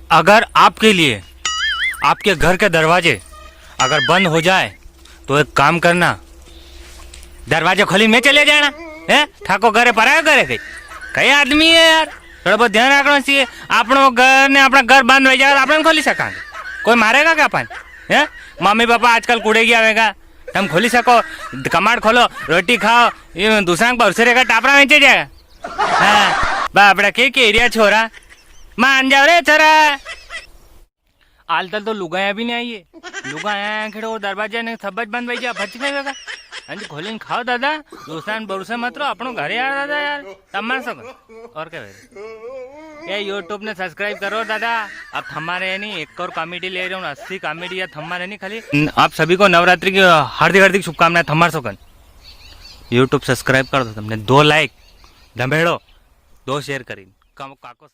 अगर आपके लिए आपके घर के दरवाजे अगर बंद हो जाए तो एक काम करना, दरवाजा खोली में चले जाना है। ठाको घरे पराया करे कई आदमी है यार, थोड़ा बहुत ध्यान रखना चाहिए। આપણો घर ने अपना घर बंद हो जाए આપણે खोली सकांगे, कोई मारेगा क्या अपन है। मम्मी पापा आजकल कूड़े गया होगा, तुम खोली सको, कमाड़ खोलो, रोटी खाओ, ये दूसरा परसेरे का टापरा बेचे जाएगा। हाँ बापड़ा के एरिया छोरा मान जाओ रे छोरा। आलतल तो लुगाया भी नहीं आई है, लुगाया खेड़ो दरवाजा ने थब्बज बंद भाई जा भच नहीं लगा। अंज खोलीन खाओ दादा, दूसरा भरोसे मत रहो, अपनो घरे यार दादा यार तमार सको। और क्या ये यूट्यूब ने सब्सक्राइब करो दादा। अब हमारे नहीं एक और कॉमेडी ले रहा हूँ, 80 कॉमेडी या हमारे नहीं खाली। आप सभी को नवरात्रि की हार्दिक हार्दिक शुभकामनाएं। थमार सकन यूट्यूब सब्सक्राइब कर दो, तुमने 2 लाइक धमेड़ो, 2 शेयर करी काको।